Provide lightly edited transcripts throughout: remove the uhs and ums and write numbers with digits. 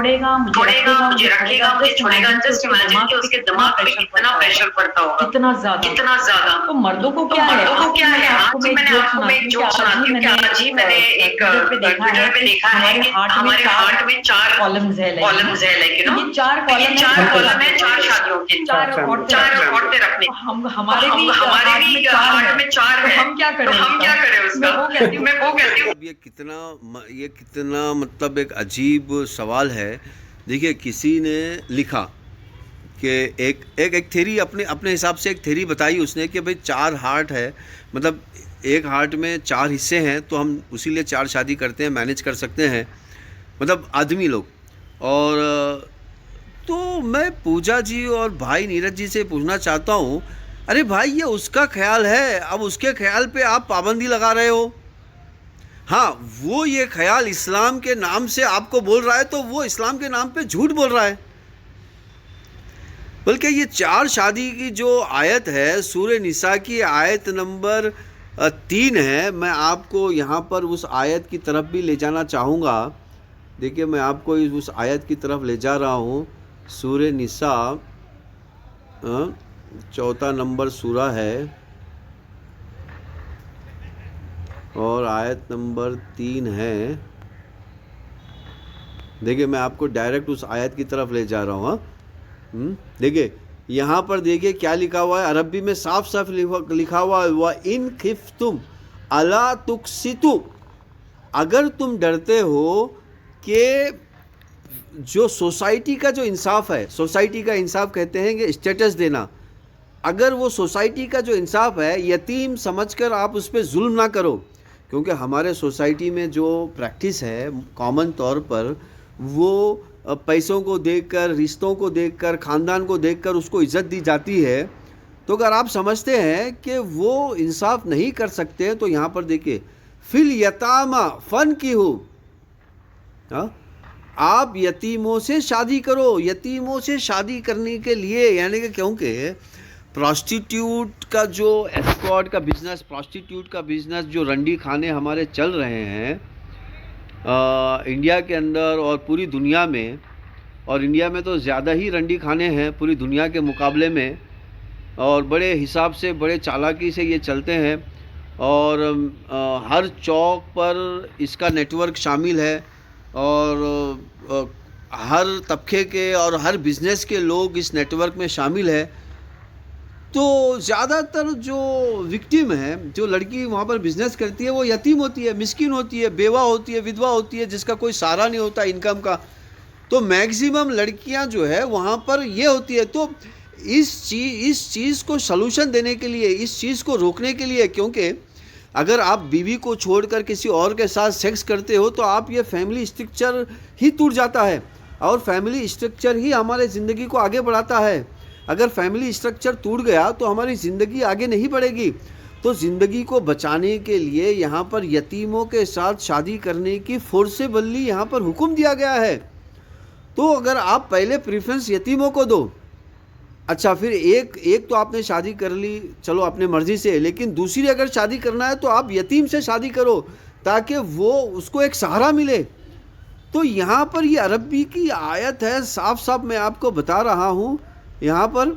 मुझे रखेगा, मुझे छोड़ेगा। जस्ट इमेजिन कि उसके दिमाग पे कितना प्रेशर पड़ता होगा, कितना ज्यादा। तो मर्दों को तो क्या है, मर्दों को क्या है, आज मैंने आपको मैं एक जोक सुनाती हूँ कि आज ही मैंने एक ट्विटर पे देखा है कि हमारे हार्ट में 4 कॉलम्स है, लाइक यू नो, ये 4 कॉलम ये 4 कॉलम है 4 शादियों के, 4 औरतें रखने। हमारे भी हार्ट में 4 है, हम क्या करें, उसका मैं वो कहती हूँ। ये कितना मतलब एक अजीब सवाल है। देखिए, किसी ने लिखा कि एक थ्योरी अपने अपने हिसाब से एक थ्योरी बताई उसने कि भाई 4 हार्ट है, मतलब एक हार्ट में 4 हिस्से हैं, तो हम उसी लिए 4 शादी करते हैं, मैनेज कर सकते हैं, मतलब आदमी लोग। और तो मैं पूजा जी और भाई नीरज जी से पूछना चाहता हूँ, अरे भाई ये उसका ख्याल है, अब उसके ख्याल पे आप पाबंदी लगा रहे हो। हाँ, वो ये ख्याल इस्लाम के नाम से आपको बोल रहा है, तो वो इस्लाम के नाम पे झूठ बोल रहा है। बल्कि ये 4 शादी की जो आयत है, सूरह निसा की आयत नंबर 3 है। मैं आपको यहाँ पर उस आयत की तरफ भी ले जाना चाहूँगा। देखिए, मैं आपको उस आयत की तरफ ले जा रहा हूँ। सूरह निसा 4 नंबर सूरा है और आयत नंबर 3 है। देखिए, मैं आपको डायरेक्ट उस आयत की तरफ ले जा रहा हूँ। देखिए, यहाँ पर देखिए क्या लिखा हुआ है, अरबी में साफ साफ लिखा हुआ है, व इन खिफ्तुम अला तुक्सितु, अगर तुम डरते हो कि जो सोसाइटी का जो इंसाफ है, सोसाइटी का इंसाफ कहते हैं कि स्टेटस देना, अगर वो सोसाइटी का जो इंसाफ है यतीम समझकर आप उस पर जुल्म ना करो। क्योंकि हमारे सोसाइटी में जो प्रैक्टिस है कॉमन तौर पर, वो पैसों को देखकर, रिश्तों को देखकर, ख़ानदान को देखकर उसको इज़्ज़त दी जाती है। तो अगर आप समझते हैं कि वो इंसाफ नहीं कर सकते, तो यहाँ पर देखिए, फिल यतामा फ़न की हो, आप यतीमों से शादी करो। यतीमों से शादी करने के लिए, यानी कि क्योंकि प्रॉस्टिट्यूट का जो एस्कॉर्ट का बिज़नेस, प्रॉस्टिट्यूट का बिज़नेस, जो रंडी खाने हमारे चल रहे हैं इंडिया के अंदर और पूरी दुनिया में, और इंडिया में तो ज़्यादा ही रंडी खाने हैं पूरी दुनिया के मुकाबले में, और बड़े हिसाब से, बड़े चालाकी से ये चलते हैं। और हर चौक पर इसका नेटवर्क शामिल है, और हर तबके के और हर बिज़नेस के लोग इस नेटवर्क में शामिल है। तो ज़्यादातर जो विक्टिम है, जो लड़की वहाँ पर बिज़नेस करती है, वो यतीम होती है, मिस्किन होती है, बेवा होती है, विधवा होती है, जिसका कोई सहारा नहीं होता इनकम का। तो मैक्सिमम लड़कियाँ जो है वहाँ पर ये होती है। तो इस चीज़ को सलूशन देने के लिए, इस चीज़ को रोकने के लिए, क्योंकि अगर आप बीवी को छोड़कर किसी और के साथ सेक्स करते हो तो आप ये फैमिली स्ट्रक्चर ही टूट जाता है, और फैमिली स्ट्रक्चर ही हमारे ज़िंदगी को आगे बढ़ाता है। अगर फैमिली स्ट्रक्चर टूट गया तो हमारी ज़िंदगी आगे नहीं बढ़ेगी। तो ज़िंदगी को बचाने के लिए यहाँ पर यतीमों के साथ शादी करने की फोर्सेबली यहाँ पर हुक्म दिया गया है। तो अगर आप पहले प्रेफरेंस यतीमों को दो, अच्छा, फिर एक तो आपने शादी कर ली, चलो अपने मर्ज़ी से, लेकिन दूसरी अगर शादी करना है तो आप यतीम से शादी करो, ताकि वो उसको एक सहारा मिले। तो यहाँ पर ये अरबी की आयत है, साफ साफ मैं आपको बता रहा हूँ यहाँ पर।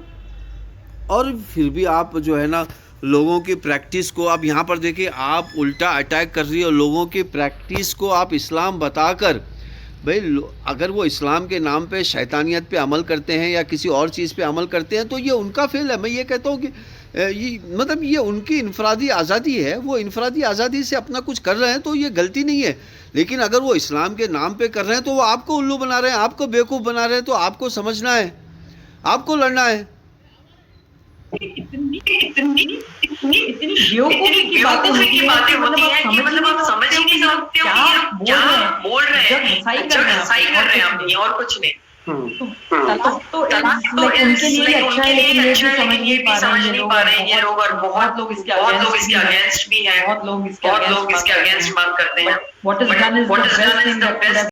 और फिर भी आप जो है ना, लोगों की प्रैक्टिस को आप यहाँ पर देखिए, आप उल्टा अटैक कर रही हो लोगों की प्रैक्टिस को। आप इस्लाम बताकर, भाई अगर वो इस्लाम के नाम पे शैतानियत पे अमल करते हैं या किसी और चीज़ पे अमल करते हैं तो ये उनका फेल है। मैं ये कहता हूँ कि ये मतलब ये उनकी इनफरादी आज़ादी है, वो इनफरादी आज़ादी से अपना कुछ कर रहे हैं तो ये गलती नहीं है। लेकिन अगर वो इस्लाम के नाम पे कर रहे हैं तो वो आपको उल्लू बना रहे हैं, आपको बेवकूफ़ बना रहे हैं। तो आपको समझना है, आपको लड़ना है। इतनी बेवकूफी की बातें होती हैं कि मतलब आप समझ ही नहीं सकते हो क्या बोल रहे हैं, जब हंसाई कर रहे हैं अपनी, और कुछ नहीं। तो उनके लिए अच्छा है, लेकिन ये भी समझ नहीं पा रहे हैं ये लोग, और बहुत लोग इसके अगेंस्ट भी हैं, बहुत लोग इसके अगेंस्ट बात करते हैं। What is done is the best